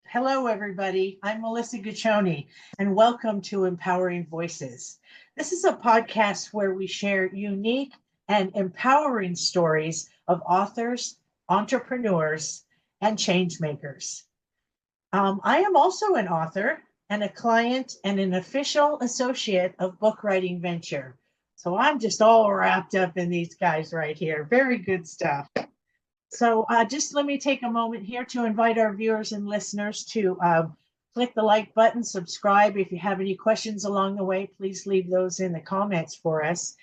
Hello, everybody. I'm Melissa Guccione, and welcome to Empowering Voices. This is a podcast where we share unique and empowering stories of authors, entrepreneurs, and change makers. I am also an author and a client and an official associate of Book Writing Venture. So I'm just all wrapped up in these guys right here. Very good stuff. So just let me take a moment here to invite our viewers and listeners to click the like button, subscribe. If you have any questions along the way, please leave those in the comments for us.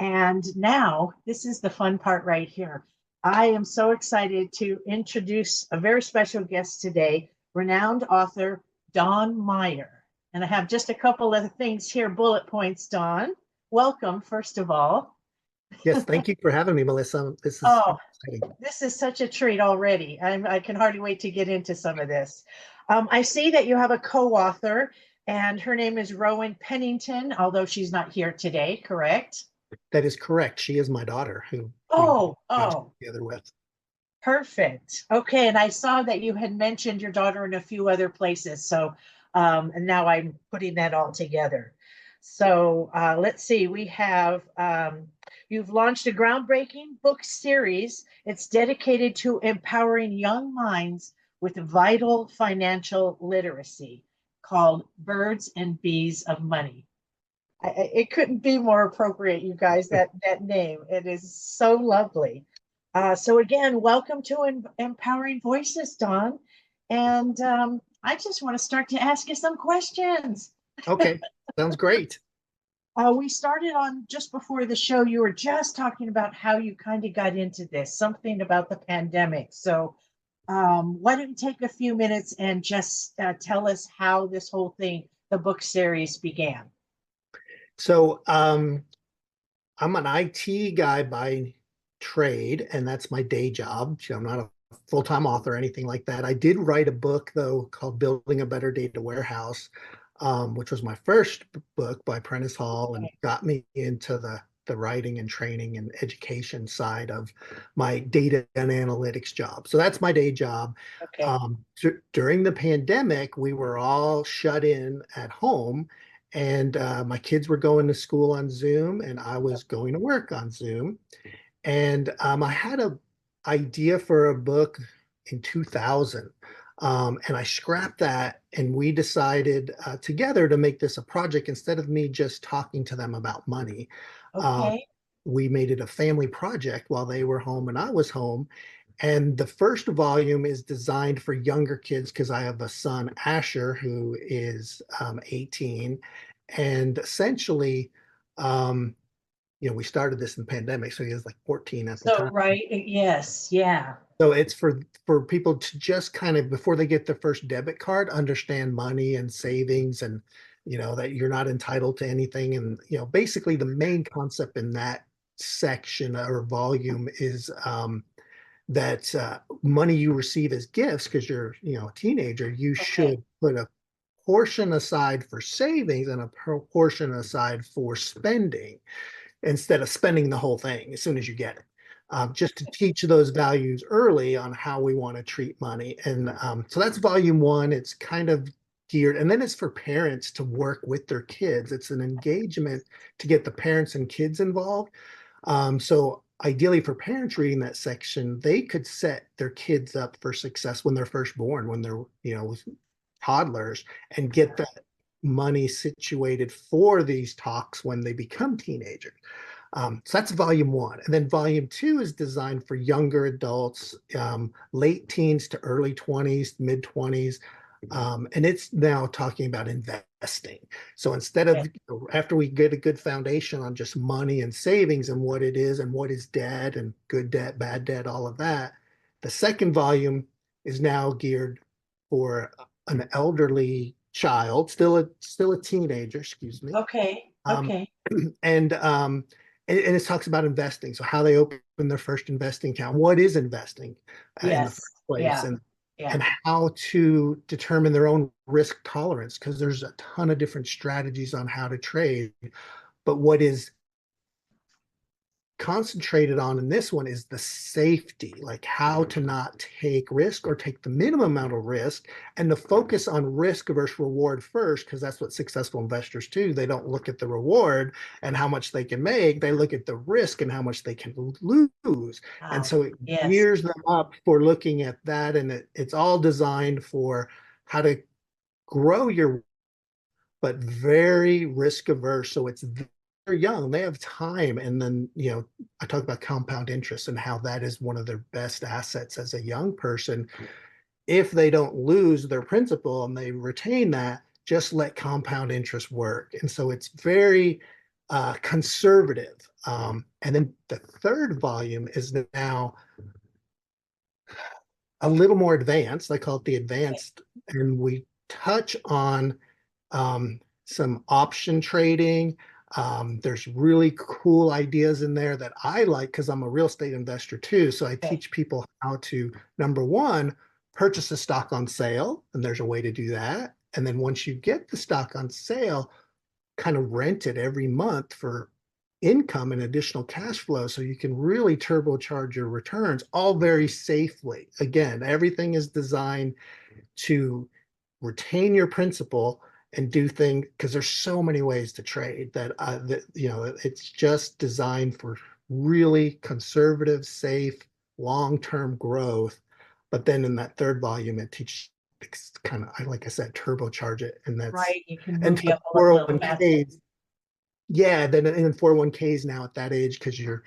And now, this is the fun part right here. I am so excited to introduce a very special guest today, renowned author Don Meyer. And I have just a couple of things here, bullet points, Don. Welcome, first of all. Yes, thank you for having me, Melissa. This is Oh, exciting. this is such a treat already. I can hardly wait to get into some of this. I see that you have a co-author, and her name is Rowan Pennington, although she's not here today, correct? That is correct. She is my daughter who we got Oh, together with. perfect. Okay, and I saw that you had mentioned your daughter in a few other places. So, and now I'm putting that all together. So let's see, you've launched a groundbreaking book series. It's dedicated to empowering young minds with vital financial literacy called Birds and Bees of Money. It couldn't be more appropriate, you guys, that name. It is so lovely. So again, welcome to Empowering Voices, Don. And I just want to start to ask you some questions. Okay, sounds great. We started on just before the show, you were just talking about how you kind of got into this, something about the pandemic. So why don't you take a few minutes and just tell us how this whole thing, the book series, began? So I'm an IT guy by trade, and that's my day job. So I'm not a full-time author or anything like that. I did write a book, though, called Building a Better Data Warehouse, which was my first book by Prentice Hall and got me into the writing and training and education side of my data and analytics job. So that's my day job. Okay. During the pandemic, we were all shut in at home, and my kids were going to school on Zoom, and I was going to work on Zoom. And I had an idea for a book in 2000. And I scrapped that, and we decided together to make this a project instead of me just talking to them about money. Okay. We made it a family project while they were home and I was home. And the first volume is designed for younger kids because I have a son, Asher, who is 18. And essentially, we started this in the pandemic, so he was like 14 at the So, time. right. Yes. Yeah. So it's for people to just kind of, before they get their first debit card, understand money and savings, and that you're not entitled to anything. And basically the main concept in that section or volume is that money you receive as gifts, because you're a teenager, you Okay. should put a portion aside for savings and a portion aside for spending, instead of spending the whole thing as soon as you get it. Just to teach those values early on how we want to treat money. And so that's volume one. It's kind of geared, and then it's for parents to work with their kids. It's an engagement to get the parents and kids involved. So ideally for parents reading that section, they could set their kids up for success when they're first born, when they're, toddlers, and get that money situated for these talks when they become teenagers. So that's volume one. And then volume two is designed for younger adults, late teens to early 20s, mid 20s. And it's now talking about investing. So instead of, after we get a good foundation on just money and savings and what it is and what is debt and good debt, bad debt, all of that, the second volume is now geared for an elderly child, still a teenager, excuse me. Okay. Okay. And it talks about investing. So how they open their first investing account, what is investing in the Yes. first place, Yeah. Yeah. and how to determine their own risk tolerance, because there's a ton of different strategies on how to trade. But what is concentrated on in this one is the safety, like how to not take risk or take the minimum amount of risk, and to focus on risk versus reward first, because that's what successful investors do. They don't look at the reward and how much they can make. They look at the risk and how much they can lose. And Wow. so it Yes. gears them up for looking at that. And it's all designed for how to grow your, but very risk averse. So it's very young. They have time. And then, I talk about compound interest and how that is one of their best assets as a young person. If they don't lose their principal and they retain that, just let compound interest work. And so it's very conservative. And then the third volume is now a little more advanced. I call it the advanced, and we touch on some option trading. There's really cool ideas in there that I like because I'm a real estate investor too. So I teach people how to, number one, purchase a stock on sale, and there's a way to do that. And then once you get the stock on sale, kind of rent it every month for income and additional cash flow so you can really turbocharge your returns, all very safely. Again, everything is designed to retain your principal and do things, because there's so many ways to trade that it's just designed for really conservative, safe, long-term growth. But then in that third volume, it teaches kind of, like I said, turbocharge it. And that's, Right. You can and move you to up a little faster. 401ks. Yeah, then in 401ks now at that age, because you're,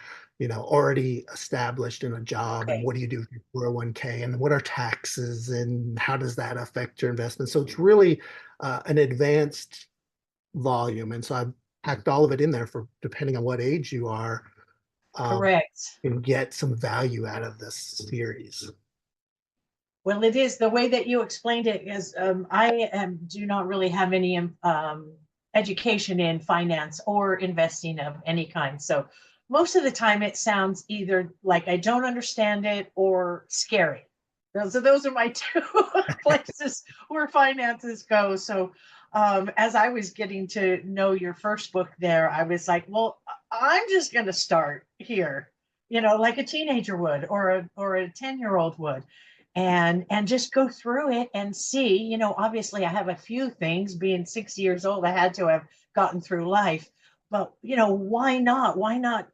already established in a job, and Okay. what do you do with your 401k, and what are taxes, and how does that affect your investment? So it's really an advanced volume, and so I've packed all of it in there for depending on what age you are, Correct. and get some value out of this series. Well, it is the way that you explained it is do not really have any education in finance or investing of any kind. So most of the time it sounds either like I don't understand it or scary. Those are my two places where finances go. So as I was getting to know your first book there, I was like, well, I'm just going to start here, like a teenager would or a 10-year-old would, and just go through it and see. Obviously I have a few things. Being 60 years old, I had to have gotten through life, but why not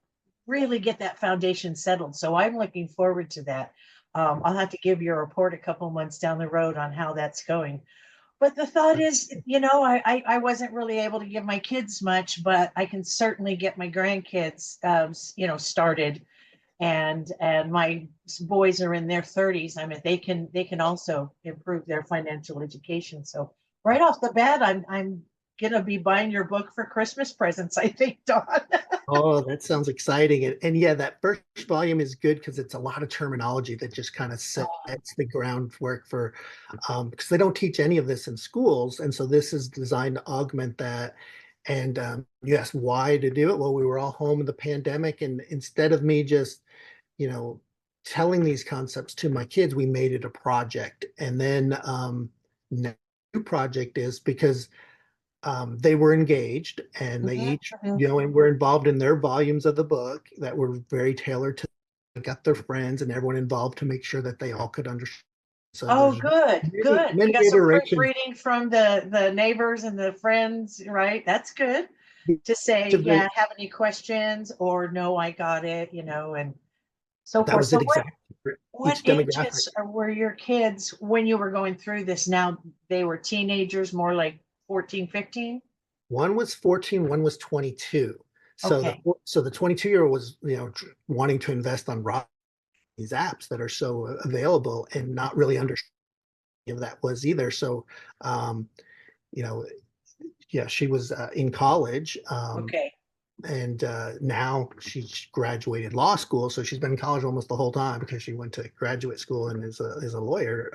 really get that foundation settled? So I'm looking forward to that. I'll have to give you a report a couple months down the road on how that's going. But the thought is, I wasn't really able to give my kids much, but I can certainly get my grandkids started. And my boys are in their 30s. I mean, they can also improve their financial education. So right off the bat, I'm gonna be buying your book for Christmas presents, I think, Don. Oh, that sounds exciting. And yeah, that first volume is good because it's a lot of terminology that just kind of sets the groundwork for, because they don't teach any of this in schools. And so this is designed to augment that. And you asked why to do it. Well, we were all home in the pandemic. And instead of me just, you know, telling these concepts to my kids, we made it a project. And then now the new project is because they were engaged, and they each, and were involved in their volumes of the book that were very tailored to, got their friends and everyone involved to make sure that they all could understand. So Oh, there's good, many, good. You many got some iterations proofreading from the neighbors and the friends, right? That's good to say, of the, yeah, have any questions, or no, I got it, and so that forth. was So it what exactly for what each demographic. ages were your kids when you were going through this? Now they were teenagers, more like 14, 15? One was 14, one was 22. So Okay. the 22-year-old was, wanting to invest on these apps that are so available, and not really understanding of that was either. So, um, you know, yeah, she was in college, Okay. and now she's graduated law school. So she's been in college almost the whole time because she went to graduate school and is a lawyer,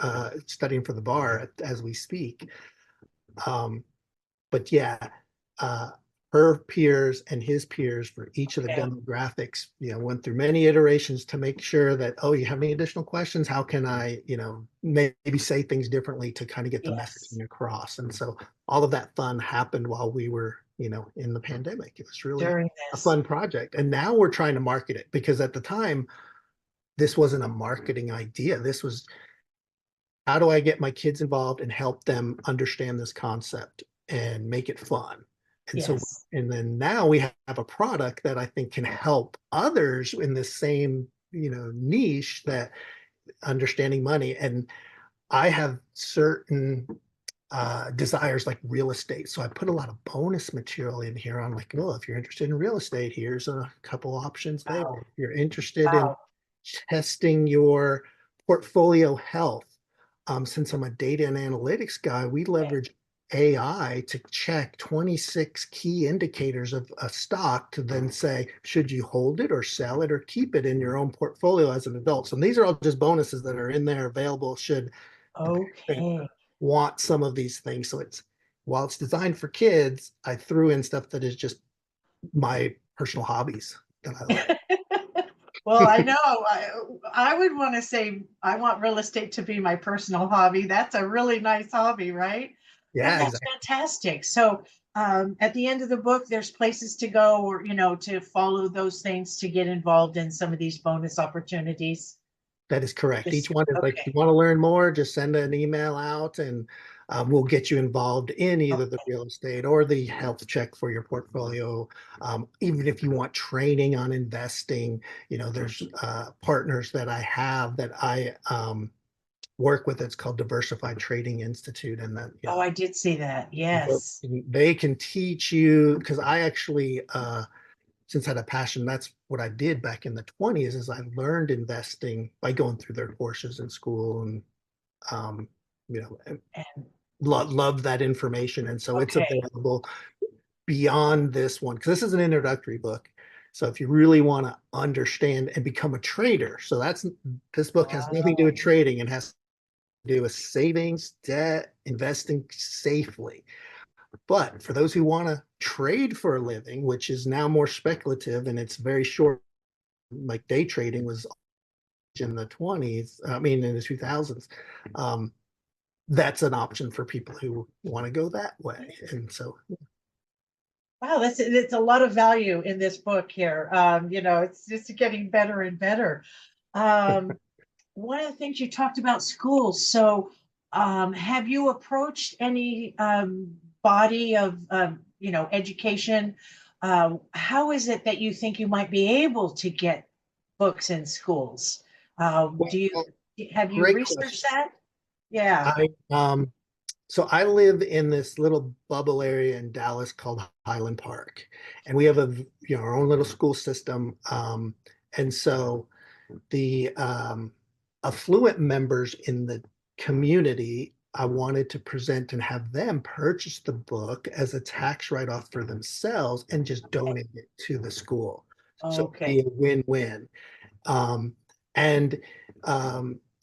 studying for the bar as we speak. But yeah, uh, her peers and his peers for each of the Okay. demographics, went through many iterations to make sure that, oh, you have any additional questions? How can I, maybe say things differently to kind of get the Yes. messaging across? And so all of that fun happened while we were, in the pandemic. It was really During a this. fun project. And now we're trying to market it, because at the time, this wasn't a marketing idea. This was, how do I get my kids involved and help them understand this concept and make it fun? And so, Yes. and then now we have a product that I think can help others in the same, niche, that understanding money. And I have certain desires like real estate. So I put a lot of bonus material in here on, like, well, if you're interested in real estate, here's a couple options there. Wow. If you're interested in Wow. testing your portfolio health, since I'm a data and analytics guy, we Okay. leverage AI to check 26 key indicators of a stock to then say, should you hold it or sell it or keep it in your own portfolio as an adult? So these are all just bonuses that are in there available should the parent Okay. want some of these things. So while it's designed for kids, I threw in stuff that is just my personal hobbies that I like. Well, I know I would want to say I want real estate to be my personal hobby. That's a really nice hobby, right? But Yeah, that's exactly. fantastic. So at the end of the book, there's places to go, or to follow those things to get involved in some of these bonus opportunities. That is correct. Each Just one is like, if okay. you want to learn more, just send an email out, and we'll get you involved in either the Okay. real estate or the health check for your portfolio. Even if you want training on investing, there's partners that I have that I work with. It's called Diversified Trading Institute. And that, Oh, I did see that. Yes. they can teach you, because I actually, since I had a passion, that's what I did back in the 20s, is I learned investing by going through their courses in school, and um, and And love that information. And so it's okay. available beyond this one, because this is an introductory book. So if you really want to understand and become a trader, so this book has nothing to do Wow. with trading, and has to do with savings, debt, investing safely. But for those who want to trade for a living, which is now more speculative and it's very short, like day trading was in the 20s, I mean, in the 2000s, that's an option for people who want to go that way. And so, Wow, that's it's a lot of value in this book here. It's just getting better and better. Um, one of the things you talked about schools. So, have you approached any body of education? How is it that you think you might be able to get books in schools? Do you well, have you great researched question. that? Yeah. So I live in this little bubble area in Dallas called Highland Park, and we have our own little school system. And so the affluent members in the community, I wanted to present and have them purchase the book as a tax write-off for themselves and just donate it to the school. So it'd be Okay. a win-win. Um, and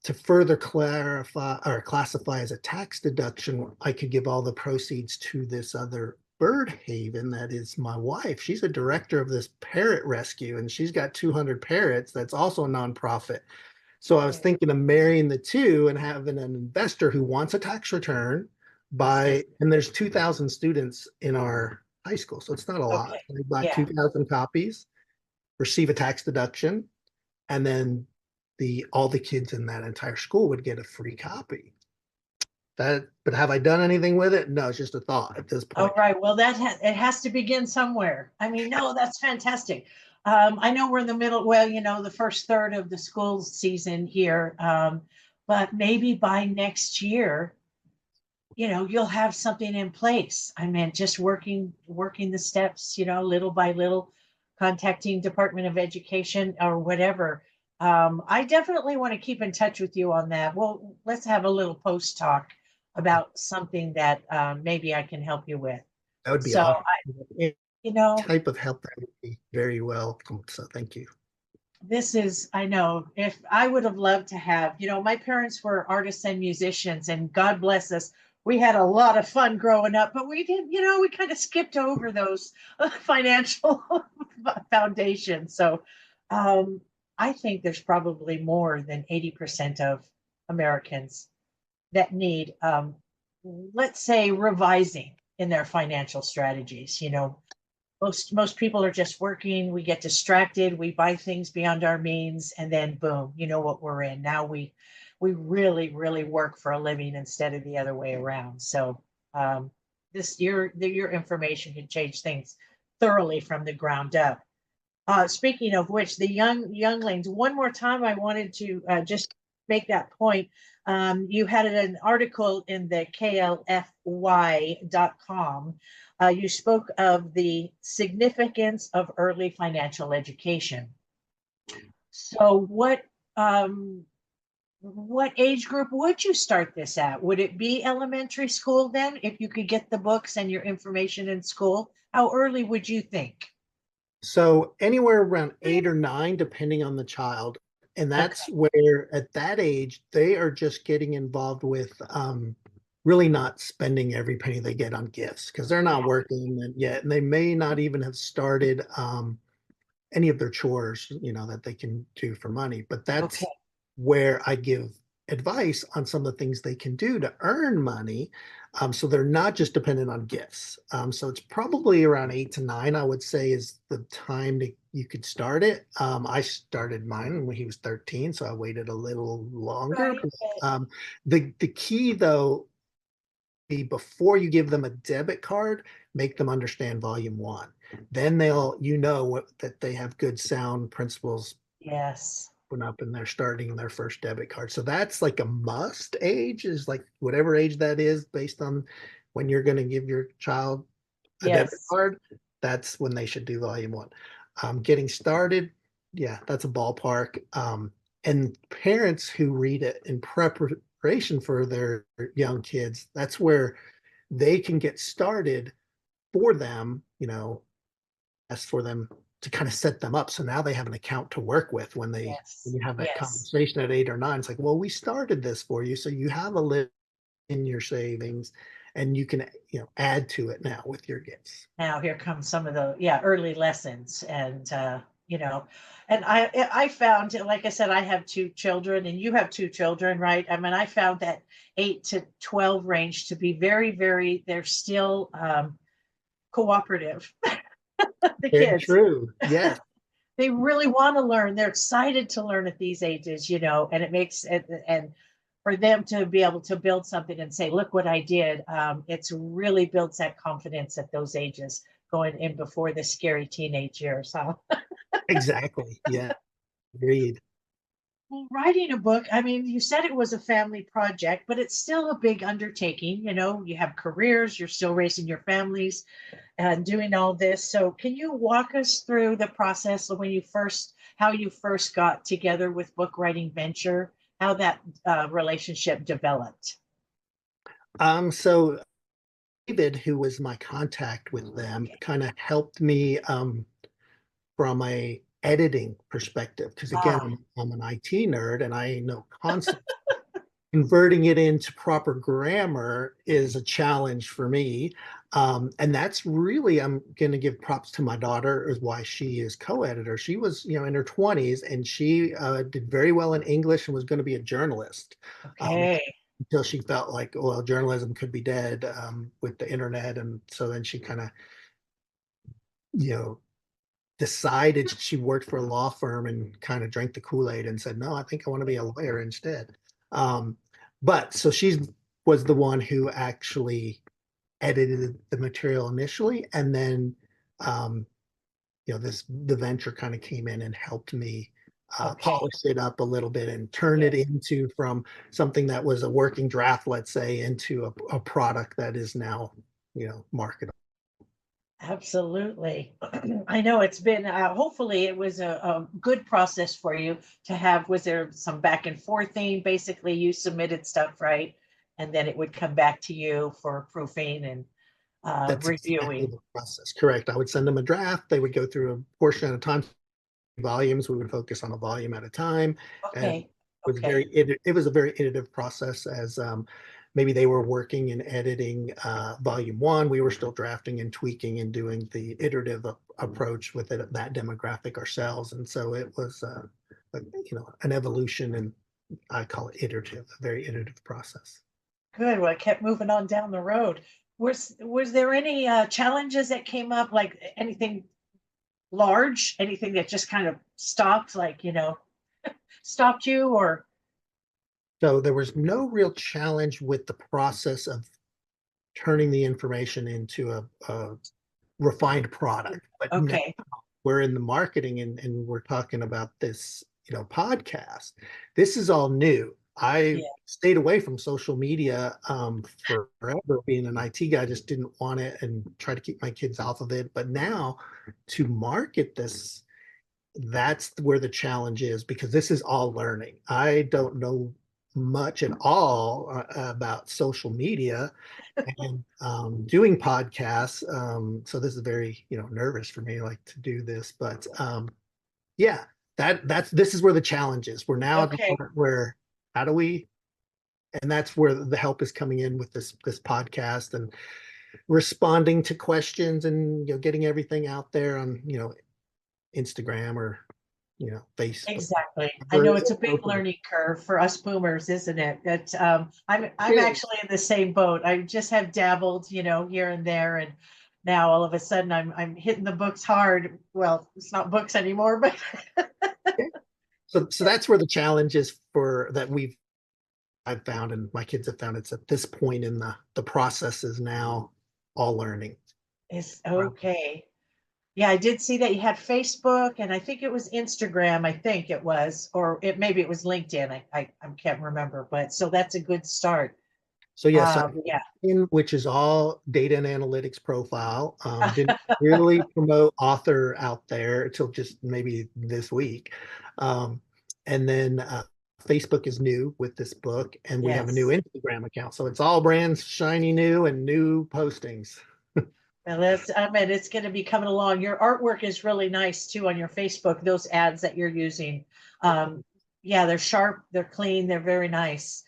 to further clarify or classify as a tax deduction, I could give all the proceeds to this other bird haven that is my wife. She's a director of this parrot rescue, and she's got 200 parrots. That's also a nonprofit. So I was Okay. thinking of marrying the two and having an investor who wants a tax return and there's 2,000 students in our high school. So it's not a lot. Okay. They buy Yeah. 2,000 copies, receive a tax deduction, and then all the kids in that entire school would get a free copy. But have I done anything with it? No, it's just a thought at this Oh, point. right. Well, it has to begin somewhere. I mean, no, that's fantastic. I know we're in the middle, well, the first third of the school season here, but maybe by next year, you'll have something in place. I mean, just working the steps, little by little, contacting Department of Education or whatever. I definitely want to keep in touch with you on that. Well, let's have a little post talk about something that maybe I can help you with. That would be So awesome. Any you know, type of help that would be very welcome. So thank you. I know, if I would have loved to have, my parents were artists and musicians, and God bless us, we had a lot of fun growing up, but we didn't, we kind of skipped over those financial foundations. So um, I think there's probably more than 80% of Americans that need, let's say, revising in their financial strategies. Most people are just working, we get distracted, we buy things beyond our means, and then boom, you know what we're in. Now we really, really work for a living instead of the other way around. So this your information can change things thoroughly from the ground up. Speaking of which, the younglings, one more time, I wanted to just make that point. You had an article in the klfy.com. You spoke of the significance of early financial education. So what age group would you start this at? Would it be elementary school then, if you could get the books and your information in school? How early would you think? So anywhere around 8 or 9, depending on the child. And Okay. that's where at that age, they are just getting involved with really not spending every penny they get on gifts because they're not working yet. And they may not even have started any of their chores, that they can do for money. But Okay. that's where I give advice on some of the things they can do to earn money. So they're not just dependent on gifts. So it's probably around 8 to 9, I would say, is the time that you could start it. I started mine when he was 13, so I waited a little longer. Right. The key though, be before you give them a debit card, make them understand volume one. Then that they have good sound principles Yes. when up and they're starting their first debit card. So that's like a must age, is like whatever age that is based on when you're going to give your child a debit Yes. card. That's when they should do volume one. Getting started, yeah, that's a ballpark. And parents who read it in preparation for their young kids, that's where they can get started for them, ask for them to kind of set them up. So now they have an account to work with when Yes. you have that Yes. conversation at 8 or 9. It's like, well, we started this for you, so you have a limit in your savings, and you can add to it now with your gifts. Now here comes some of the early lessons, and you know and I found, like I said, I have two children and you have two children, right? I mean, I found that 8 to 12 range to be very, very, they're still cooperative. The Very kids, true. Yes, they really want to learn, they're excited to learn at these ages, and it makes it, and for them to be able to build something and say, look what I did, it's really builds that confidence at those ages, going in before the scary teenage years. Huh? exactly. Yeah, agreed. Well, writing a book, I mean, you said it was a family project, but it's still a big undertaking. You have careers, you're still raising your families and doing all this. So, can you walk us through the process of how you first got together with Book Writing Venture, how that relationship developed? So David, who was my contact with them, kind of helped me from a editing perspective because again, Ah, I'm an IT nerd and I know concepts. Converting it into proper grammar is a challenge for me. And that's really, I'm going to give props to my daughter, is why she is co-editor. She was, in her 20s, and she did very well in English and was going to be a journalist, um, okay. until she felt like, well, journalism could be dead with the internet. And so then she kind of, you know, decided she worked for a law firm and kind of drank the Kool-Aid and said, no, I think I want to be a lawyer instead. Um, but so she was the one who actually edited the material initially. And then, um, the venture kind of came in and helped me Okay. polish it up a little bit and turn it Yes. into from something that was a working draft, let's say, into a product that is now, marketable. Absolutely. I know it's been, hopefully it was a good process for you to have. Was there some back and forthing? Basically, you submitted stuff, right? And then it would come back to you for proofing and That's exactly reviewing. the process. Correct. I would send them a draft. They would go through a portion at a time. Volumes, we would focus on a volume at a time, and Okay. Okay. it was a very iterative process as maybe they were working and editing volume one. We were still drafting and tweaking and doing the iterative approach with it, that demographic ourselves. And so it was, an evolution, and I call it iterative, a very iterative process. Good. Well, I kept moving on down the road. Was there any challenges that came up, like anything large, anything that just kind of stopped, like, stopped you or? So there was no real challenge with the process of turning the information into a refined product. But now Okay. we're in the marketing, and we're talking about this, podcast. This is all new. I Yeah. stayed away from social media forever. Being an IT guy, just didn't want it and try to keep my kids off of it. But now to market this, that's where the challenge is, because this is all learning. I don't know much at all about social media and doing podcasts. So this is very, nervous for me, like to do this, but yeah, this is where the challenge is. We're now at the Okay. point where how do we, and that's where the help is coming in with this podcast and responding to questions, and getting everything out there on Instagram or Facebook. Exactly. I know Wherever it's it's a big open. learning curve for us boomers, isn't it? That I'm It is. actually in the same boat. I just have dabbled, here and there, and now all of a sudden I'm hitting the books hard. Well, it's not books anymore, but Yeah. So that's where the challenge is for that I've found, and my kids have found. It's at this point in the process is now all learning. it's okay. Yeah, I did see that you had Facebook, and I think it was Instagram. I think it was, or maybe it was LinkedIn. I can't remember, but so that's a good start. So yes, Yeah. which is all data and analytics profile. Didn't really promote author out there until just maybe this week. And then Facebook is new with this book, and we have a new Yes. Instagram account. So it's all brands shiny new and new postings. Well, I mean, it's going to be coming along. Your artwork is really nice too on your Facebook, those ads that you're using. Um, yeah, they're sharp, they're clean, they're very nice.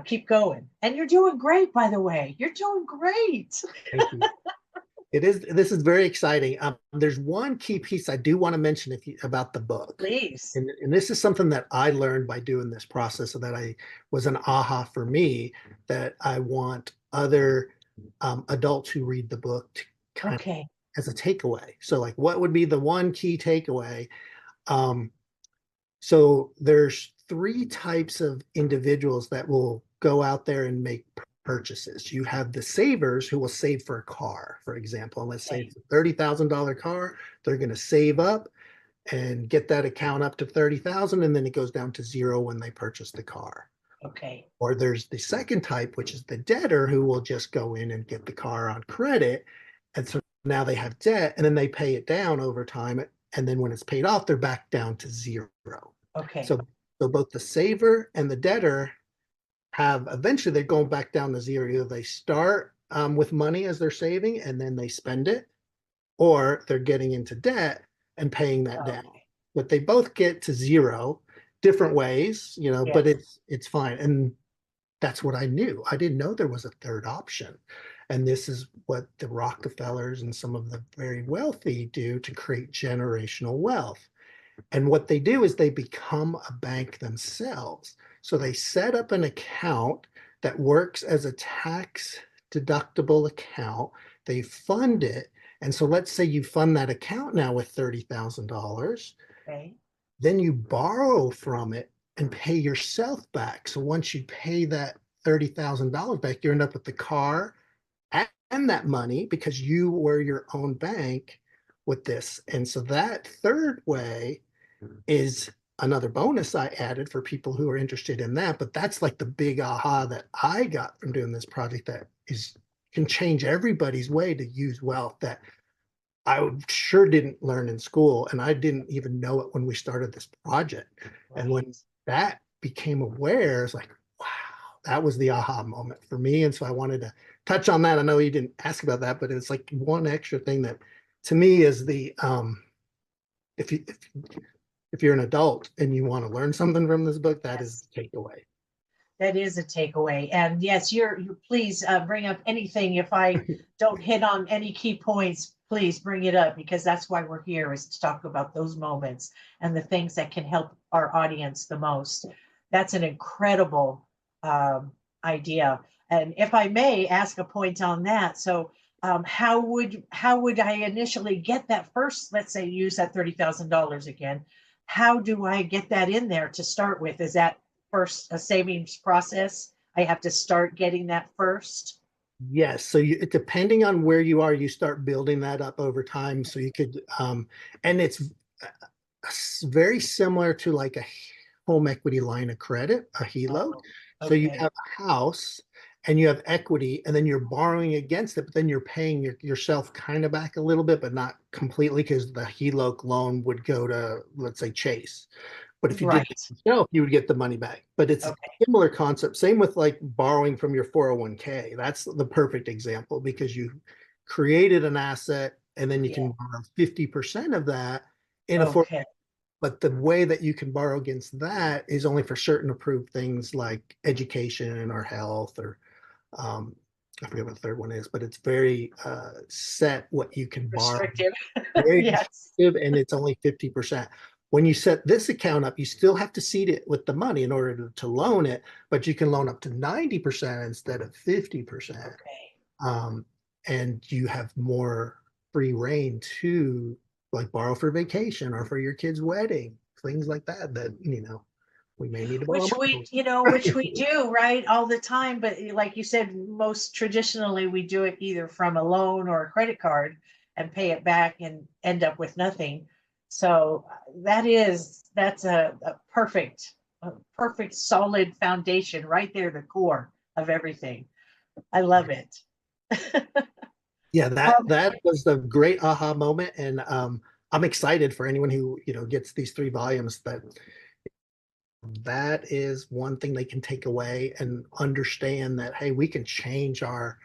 Keep going. And you're doing great, by the way. You're doing great. Thank you. This is very exciting. There's one key piece I do want to mention about the book. Please. And this is something that I learned by doing this process, so that I was an aha for me, that I want other adults who read the book to kind of Okay. as a takeaway. So like, what would be the one key takeaway? Um, so there's three types of individuals that will go out there and make purchases. You have the savers who will save for a car, for example. And let's say Okay. it's a $30,000 car. They're going to save up and get that account up to 30,000, and then it goes down to zero when they purchase the car. Okay. Or there's the second type, which is the debtor, who will just go in and get the car on credit. And so now they have debt, and then they pay it down over time. And then when it's paid off, they're back down to zero. Okay. So both the saver and the debtor have eventually they're going back down to zero. Either they start with money as they're saving and then they spend it, or they're getting into debt and paying that down. Okay. But they both get to zero different ways, but Yes. it's fine. And that's what I knew. I didn't know there was a third option. And this is what the Rockefellers and some of the very wealthy do to create generational wealth. And what they do is they become a bank themselves. So they set up an account that works as a tax deductible account. They fund it. And so let's say you fund that account now with $30,000, Okay. then you borrow from it and pay yourself back. So once you pay that $30,000 back, you end up with the car and that money because you were your own bank with this. And so that third way is another bonus I added for people who are interested in that. But that's like the big aha that I got from doing this project, that is can change everybody's way to use wealth, that I sure didn't learn in school, and I didn't even know it when we started this project. And Right. when that became aware, it's like, wow, that was the aha moment for me. And so I wanted to touch on that. I know you didn't ask about that, but it's like one extra thing that to me is the if you if you're an adult and you want to learn something from this book, that is Yes. the takeaway. That is a takeaway. And yes, you please bring up anything. If I don't hit on any key points, please bring it up, because that's why we're here, is to talk about those moments and the things that can help our audience the most. That's an incredible idea. And if I may ask a point on that, so how would I initially get that first? Let's say use that $30,000 again. How do I get that in there to start with? Is that first a savings process? I have to start getting that first. Yes. So depending on where you are, you start building that up over time. So you could, and it's very similar to like a home equity line of credit, a HELOC. Oh, So you okay. have a house and you have equity, and then you're borrowing against it, but then you're paying yourself kind of back a little bit, but not completely, because the HELOC loan would go to, let's say, Chase. But if you did Right. that yourself, you would get the money back. But it's a Okay. similar concept. Same with like borrowing from your 401k. That's the perfect example, because you created an asset and then you Yeah. can borrow 50% of that in a 401k. Okay. But the way that you can borrow against that is only for certain approved things like education or health, or um, I forget what the third one is, but it's very set what you can borrow. Restrictive. Very Yes. restrictive, and it's only 50%. When you set this account up, you still have to seed it with the money in order to loan it, but you can loan up to 90% instead of 50%. Okay. Um, and you have more free reign to like borrow for vacation or for your kid's wedding, things like that, we may need to borrow money. Which we do, right, all the time. But like you said, most traditionally we do it either from a loan or a credit card and pay it back and end up with nothing. So that's a perfect solid foundation right there, the core of everything. I love it. Yeah, that Um, that was the great aha moment, and I'm excited for anyone who gets these 3 volumes. That is one thing they can take away and understand, that hey, we can change our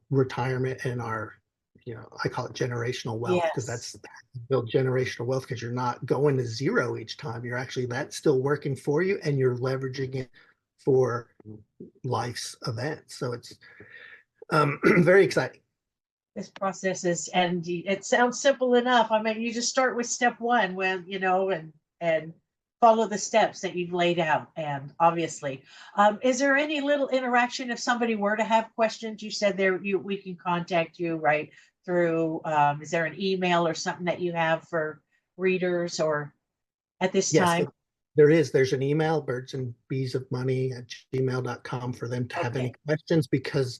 retirement and our I call it generational wealth, because yes. that's build generational wealth, because you're not going to zero each time. You're actually, that's still working for you, and you're leveraging it for life's events. So it's very exciting. This process is, and it sounds simple enough. I mean, you just start with step one, when and follow the steps that you've laid out. And obviously, is there any little interaction if somebody were to have questions? You said we can contact you right through. Is there an email or something that you have for readers or at this Yes, time? there's an email, birdsandbeesofmoney@gmail.com, for them to have any Okay. questions, because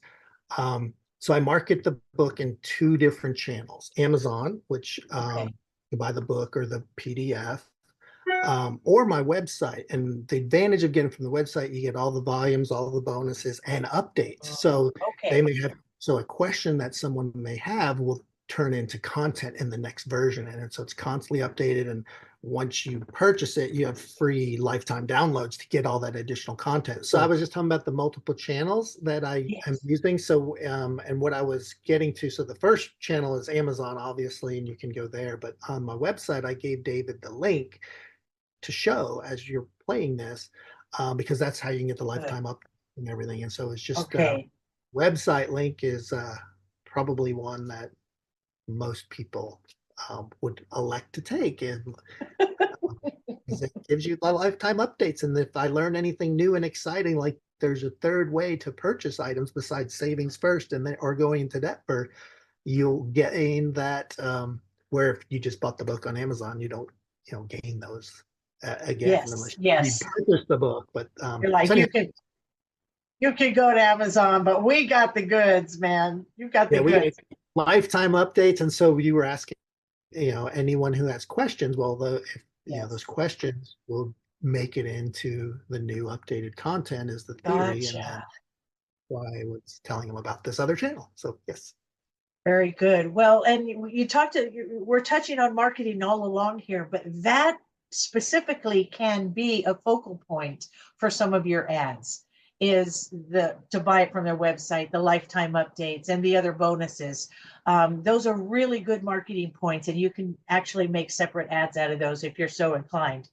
so I market the book in 2 different channels: Amazon, which Okay. you buy the book or the PDF, or my website. And the advantage of getting from the website, you get all the volumes, all the bonuses, and updates. So they Okay. may have, so a question that someone may have will turn into content in the next version. And so it's constantly updated. And once you purchase it, you have free lifetime downloads to get all that additional content. So I was just talking about the multiple channels that I am Yes. using. So, and what I was getting to, so the first channel is Amazon, obviously, and you can go there. But on my website, I gave David the link to show as you're playing this, because that's how you can get the Good. lifetime up and everything. And so it's just Okay. website link is probably one that most people would elect to take, and because it gives you the lifetime updates. And if I learn anything new and exciting, like there's a third way to purchase items besides savings first and then or going into debt first, you'll gain that, where if you just bought the book on Amazon, you don't gain those again Yes. unless you Yes. purchase the book. But You're so like, anyway, you can go to Amazon, but we got the goods, man. You got the yeah, we get goods. lifetime updates. And so you were asking, anyone who has questions, well, those Yes. questions will make it into the new updated content, is the theory. And then Gotcha. why I was telling them about this other channel. So yes. Very good. Well, and we're touching on marketing all along here, but that specifically can be a focal point for some of your ads, is the to buy it from their website, the lifetime updates and the other bonuses. Those are really good marketing points, and you can actually make separate ads out of those if you're so inclined.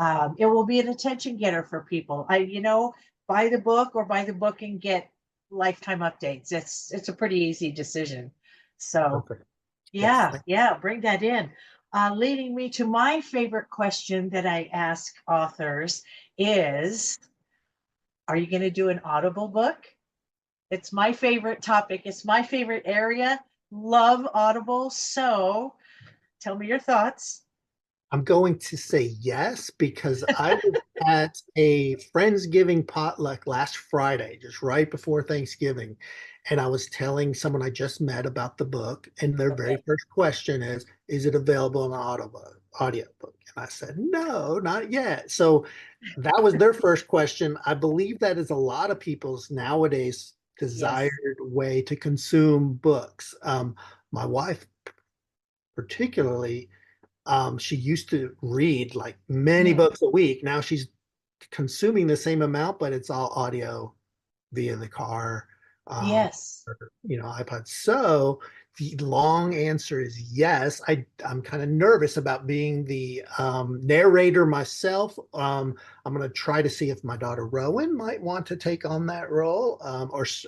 It will be an attention getter for people. Buy the book or buy the book and get lifetime updates. It's a pretty easy decision. So Perfect. Yes. yeah, bring that in. Leading me to my favorite question that I ask authors is, are you going to do an Audible book? It's my favorite topic. It's my favorite area. Love Audible. So tell me your thoughts. I'm going to say yes because I was at a Friendsgiving potluck last Friday, just right before Thanksgiving. And I was telling someone I just met about the book, and their very Okay. first question is it available in an audio book? And I said, no, not yet. So that was their first question. I believe that is a lot of people's nowadays Yes. desired way to consume books. My wife particularly, she used to read like many Mm. books a week. Now she's consuming the same amount, but it's all audio via the car, Yes. or, iPod. So the long answer is yes. I'm kind of nervous about being the narrator myself. I'm going to try to see if my daughter Rowan might want to take on that role,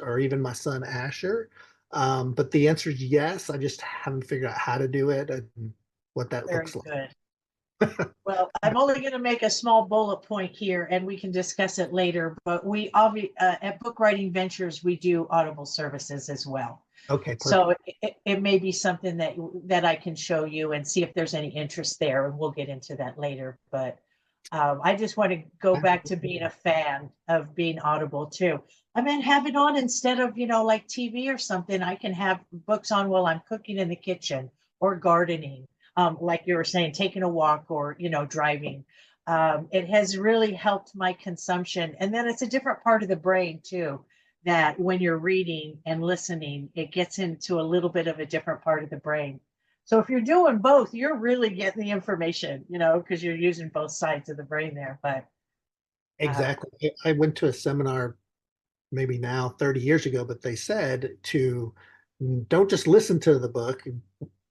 or even my son Asher. But the answer is yes. I just haven't figured out how to do it and what that Very looks like. good. Well, I'm only going to make a small bullet point here, and we can discuss it later. But at Book Writing Ventures, we do Audible services as well. Okay, So perfect. it may be something that I can show you and see if there's any interest there, and we'll get into that later. But I just want to go back to being a fan of being Audible too. I mean, have it on instead of like TV or something. I can have books on while I'm cooking in the kitchen or gardening, like you were saying, taking a walk or driving. It has really helped my consumption, and then it's a different part of the brain too, that when you're reading and listening, it gets into a little bit of a different part of the brain. So if you're doing both, you're really getting the information, because you're using both sides of the brain there. But uh, Exactly. I went to a seminar maybe now 30 years ago, but they said to don't just listen to the book.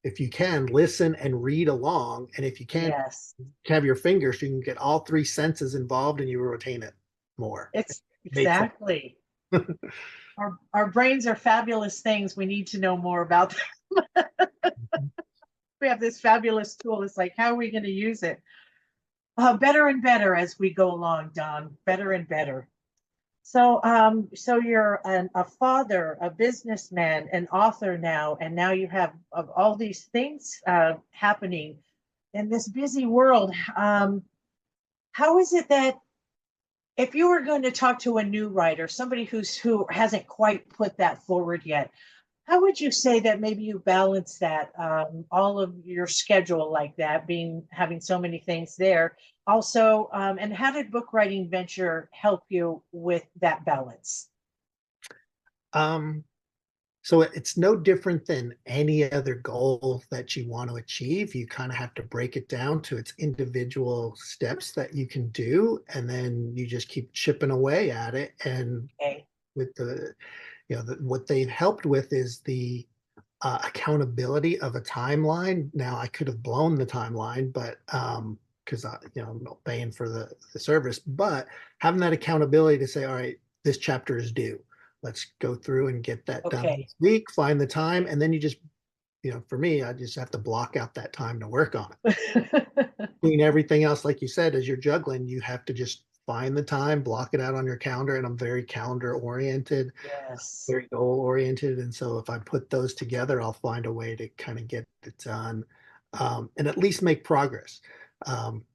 If you can, listen and read along. And if you can't, yes, have your fingers, you can get all three senses involved and you will retain it more. it's It made sense. exactly. Our brains are fabulous things. We need to know more about them. We have this fabulous tool. It's like, how are we going to use it? Better and better as we go along, Don. Better and better. So you're a father, a businessman, an author now, and now you have of all these things happening in this busy world. How is it that if you were going to talk to a new writer, somebody who hasn't quite put that forward yet, how would you say that maybe you balance that, all of your schedule like that, having so many things there? Also, and how did Book Writing Venture help you with that balance? Um, so it's no different than any other goal that you want to achieve. You kind of have to break it down to its individual steps that you can do, and then you just keep chipping away at it. And Okay. with what they've helped with is the accountability of a timeline. Now, I could have blown the timeline, but because I'm not paying for the service, but having that accountability to say, all right, this chapter is due. Let's go through and get that done Okay. this week, find the time, and then you just, for me, I just have to block out that time to work on it. Doing everything else, like you said, as you're juggling, you have to just find the time, block it out on your calendar. And I'm very calendar oriented, Yes. very goal oriented. And so if I put those together, I'll find a way to kind of get it done, and at least make progress. Um,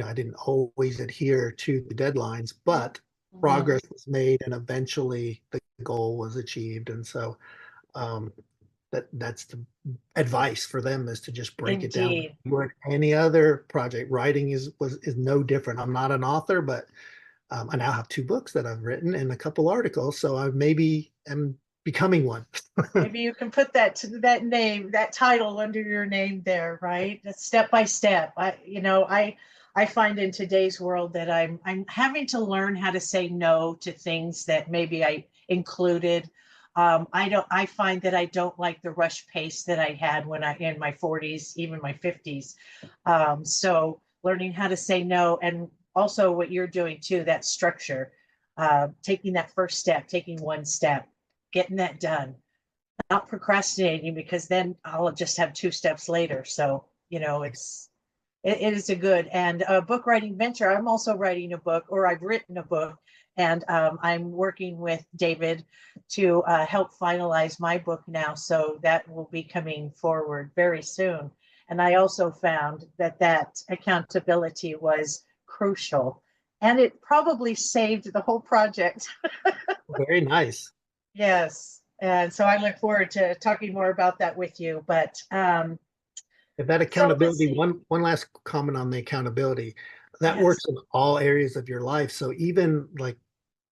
I didn't always adhere to the deadlines, but Mhm. progress was made and eventually the goal was achieved. And so um, that's the advice for them, is to just break it down. Indeed. Like any other project, writing is no different. I'm not an author, but I now have two books that I've written and a couple articles, so I maybe am becoming one. Maybe you can put that name, that title under your name there, right? That's step by step. I find in today's world that I'm having to learn how to say no to things that maybe I included. I find that I don't like the rush pace that I had when I in my 40s, even my 50s. So learning how to say no, and also what you're doing too, that structure, taking that first step, taking one step, getting that done, not procrastinating, because then I'll just have two steps later. So, it is a good and book writing venture. I'm also writing a book, or I've written a book, and I'm working with David to help finalize my book now. So that will be coming forward very soon. And I also found that accountability was crucial, and it probably saved the whole project. Very nice. Yes. And so I look forward to talking more about that with you. But If that so let's accountability, see. one last comment on the accountability, that Yes. works in all areas of your life. So even like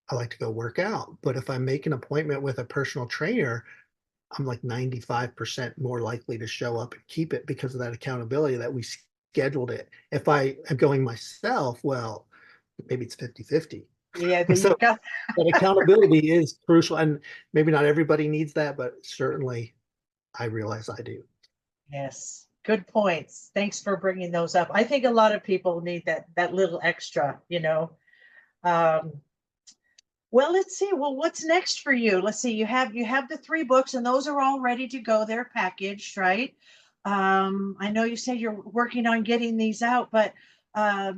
I like to go work out, but if I make an appointment with a personal trainer, I'm like 95% more likely to show up and keep it because of that accountability that we scheduled it. If I am going myself, well, maybe it's 50-50. Yeah, there you So go. that accountability is crucial. And maybe not everybody needs that, but certainly I realize I do. Yes. Good points. Thanks for bringing those up. I think a lot of people need that little extra. Um, well, let's see. Well, what's next for you? Let's see. You have the three books, and those are all ready to go. They're packaged, right? I know you said you're working on getting these out, but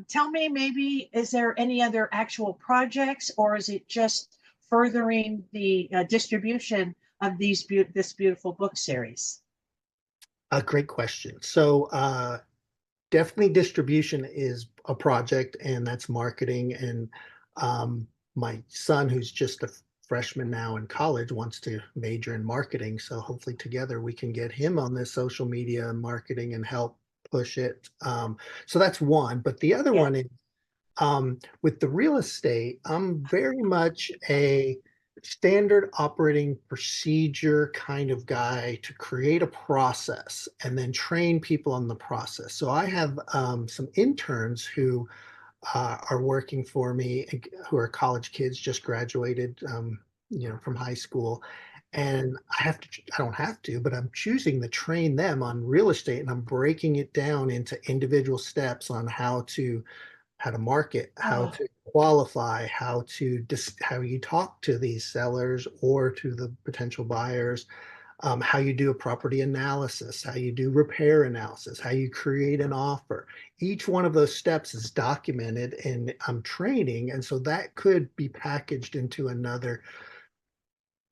tell me, maybe, is there any other actual projects, or is it just furthering the distribution of this beautiful book series? A great question. So definitely distribution is a project, and that's marketing. And my son, who's just a freshman now in college, wants to major in marketing. So hopefully together we can get him on this social media marketing and help push it. So that's one. But the other Yeah. one is with the real estate, I'm very much a standard operating procedure kind of guy to create a process and then train people on the process. So I have some interns who are working for me, who are college kids, just graduated, from high school. And I don't have to, but I'm choosing to train them on real estate, and I'm breaking it down into individual steps on how to market, how Oh, to qualify, how you talk to these sellers or to the potential buyers, how you do a property analysis, how you do repair analysis, how you create an offer. Each one of those steps is documented and I'm training. And so that could be packaged into another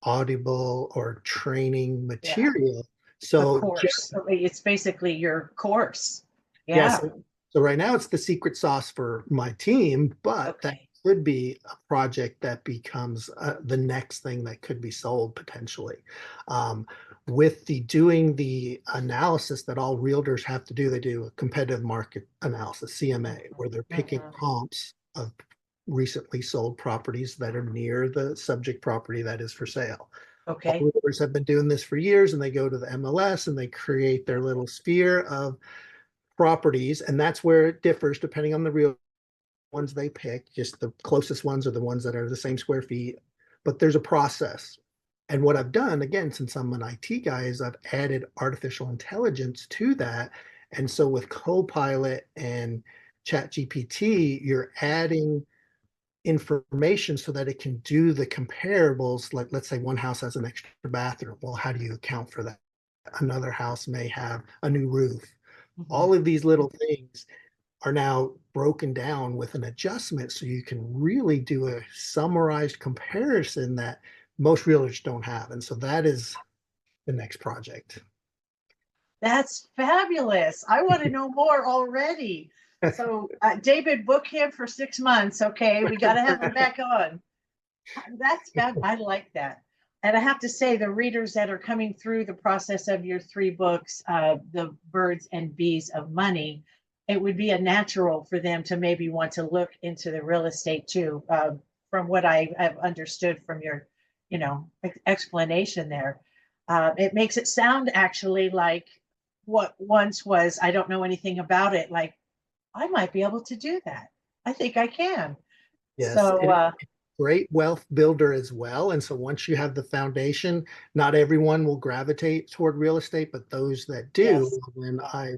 audible or training yeah. material. A So course. It's basically your course. yes. Yeah. So right now it's the secret sauce for my team, but that Okay. could be a project that becomes the next thing that could be sold potentially. Um, with the doing the analysis that all realtors have to do, they do a competitive market analysis, CMA, where they're picking Mhm. comps of recently sold properties that are near the subject property that is for sale. All Okay. realtors have been doing this for years, and they go to the MLS and they create their little sphere of properties, and that's where it differs depending on the real ones they pick. Just the closest ones are the ones that are the same square feet, but there's a process. And what I've done, again, since I'm an IT guy, is I've added artificial intelligence to that. And so with Copilot and Chat GPT, you're adding information so that it can do the comparables. Like, let's say one house has an extra bathroom. Well, how do you account for that? Another house may have a new roof. Mhm. All of these little things are now broken down with an adjustment so you can really do a summarized comparison that most realtors don't have. And so that is the next project. That's fabulous. I want to know more already. So, David, book him for 6 months. Okay. We got to have him back on. That's fab. I like that. And I have to say, the readers that are coming through the process of your three books, The Birds and Bees of Money, it would be a natural for them to maybe want to look into the real estate too, from what I have understood from your, explanation there. It makes it sound actually like what once was, I don't know anything about it. Like, I might be able to do that. I think I can. Yes, So, and great wealth builder as well. And so once you have the foundation, not everyone will gravitate toward real estate, but those that do, yes. then I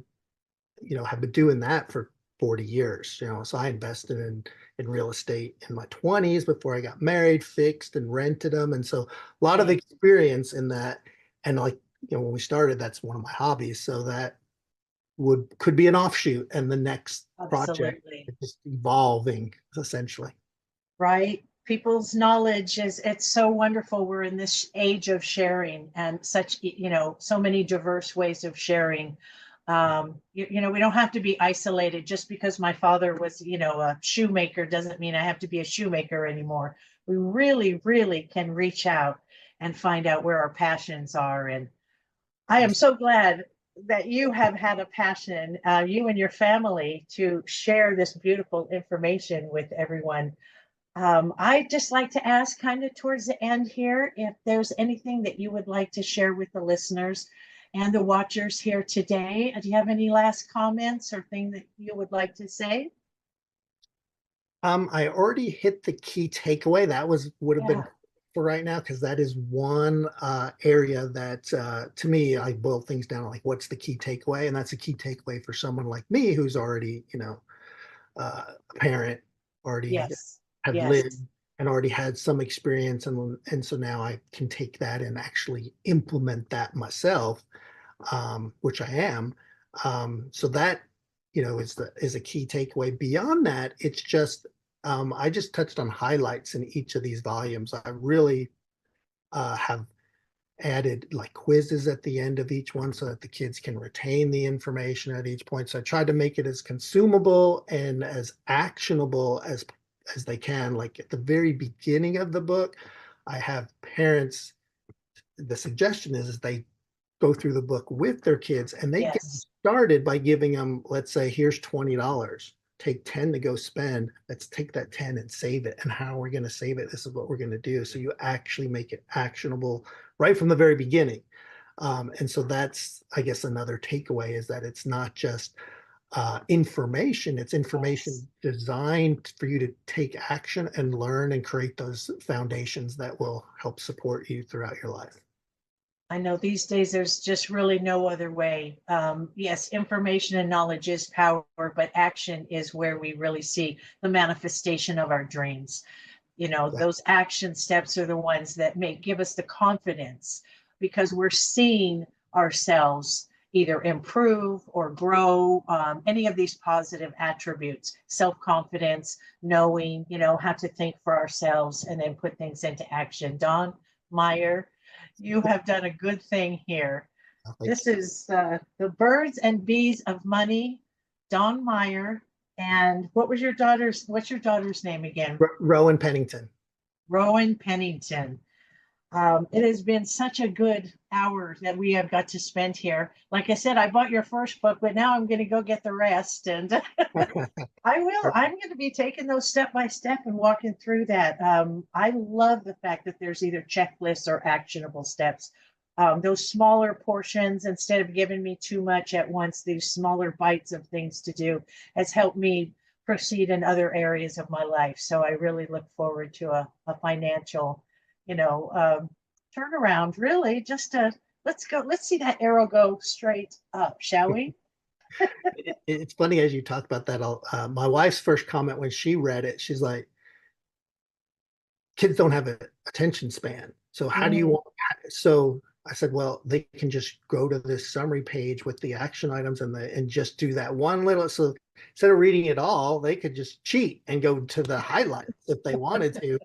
have been doing that for 40 years, so I invested in real estate in my 20s before I got married, fixed and rented them. And so a lot of Right. experience in that. And like, when we started, that's one of my hobbies. So that could be an offshoot, and the next project Absolutely. is just evolving essentially. Right. People's knowledge it's so wonderful. We're in this age of sharing and such, so many diverse ways of sharing. We don't have to be isolated. Just because my father was, a shoemaker doesn't mean I have to be a shoemaker anymore. We really, really can reach out and find out where our passions are. And I am so glad that you have had a passion, you and your family, to share this beautiful information with everyone. I'd just like to ask, kind of towards the end here, if there's anything that you would like to share with the listeners and the watchers here today. Do you have any last comments or thing that you would like to say? I already hit the key takeaway. That would have been Yeah. for right now, because that is one area that to me, I boil things down like, what's the key takeaway? And that's a key takeaway for someone like me who's already, a parent, already Yes. have Yes. lived and already had some experience, and so now I can take that and actually implement that myself, which I am. So that, is a key takeaway. Beyond that, it's just, I just touched on highlights in each of these volumes. I really have added like quizzes at the end of each one so that the kids can retain the information at each point. So I tried to make it as consumable and as actionable as they can. Like at the very beginning of the book, I have parents, the suggestion is they go through the book with their kids, and they get Yes. started by giving them, let's say, here's $20. Take 10 to go spend. Let's take that 10 and save it. And how are we going to save it? This is what we're going to do. So you actually make it actionable right from the very beginning. And so that's, I guess, another takeaway is that it's not just information, it's Yes. information designed for you to take action and learn and create those foundations that will help support you throughout your life. I know these days there's just really no other way. Yes, information and knowledge is power, but action is where we really see the manifestation of our dreams. Yeah. Those action steps are the ones that give us the confidence, because we're seeing ourselves either improve or grow, any of these positive attributes, self-confidence, knowing, how to think for ourselves and then put things into action. Don Meyer, you have done a good thing here. Thank This you. is The Birds and Bees of Money, Don Meyer. And what's your daughter's name again? Rowan Pennington. Rowan Pennington. It has been such a good hour that we have got to spend here. Like I said, I bought your first book, but now I'm going to go get the rest. And I will. I'm going to be taking those step by step and walking through that. I love the fact that there's either checklists or actionable steps. Those smaller portions, instead of giving me too much at once, these smaller bites of things to do has helped me proceed in other areas of my life. So I really look forward to a financial, you know, turnaround, really. Just let's see that arrow go straight up, shall we? It's funny as you talk about that. My wife's first comment when she read it, she's like, kids don't have an attention span. So how do you Mm, want? So I said, well, they can just go to this summary page with the action items and just do that one little. So instead of reading it all, they could just cheat and go to the highlights if they wanted to,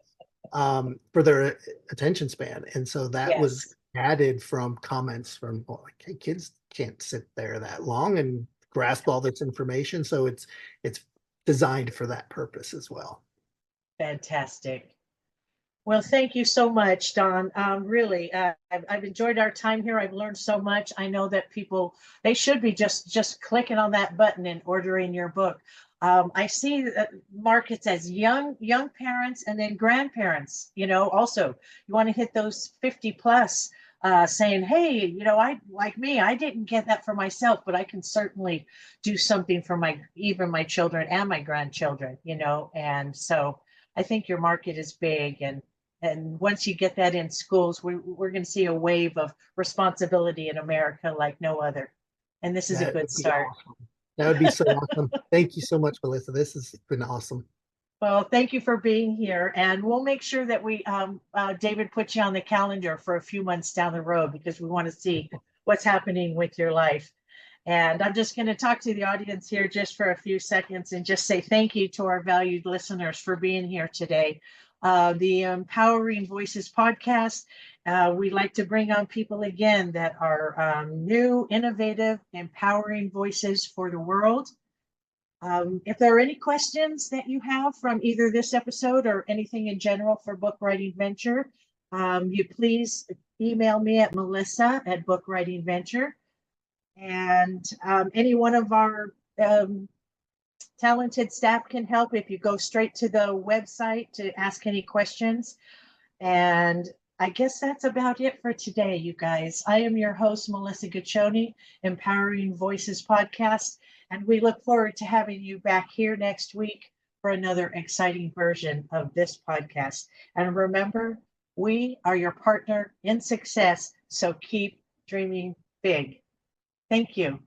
for their attention span. And so that was yes. added from comments from, well, like, hey, kids can't sit there that long and grasp all this information. So it's designed for that purpose as well. Fantastic. Well, thank you so much, Don. Really, I've enjoyed our time here. I've learned so much. I know that people, they should be just clicking on that button and ordering your book. I see markets as young parents and then grandparents. Also you want to hit those 50 plus, saying, hey, I like me. I didn't get that for myself, but I can certainly do something for even my children and my grandchildren. And so I think your market is big, and once you get that in schools, we're going to see a wave of responsibility in America like no other. And this is a That good would be start. awesome. That would be so awesome. Thank you so much, Melissa. This has been awesome. Well, thank you for being here. And we'll make sure that David puts you on the calendar for a few months down the road because we want to see what's happening with your life. And I'm just going to talk to the audience here just for a few seconds and just say thank you to our valued listeners for being here today. The Empowering Voices podcast, we like to bring on people again that are new, innovative, empowering voices for the world. If there are any questions that you have from either this episode or anything in general for Book Writing Venture, you please email me at melissa@bookwritingventure. And any one of our talented staff can help if you go straight to the website to ask any questions. And I guess that's about it for today, you guys. I am your host, Melissa Guccione, Empowering Voices podcast, and we look forward to having you back here next week for another exciting version of this podcast. And remember, we are your partner in success, so keep dreaming big. Thank you.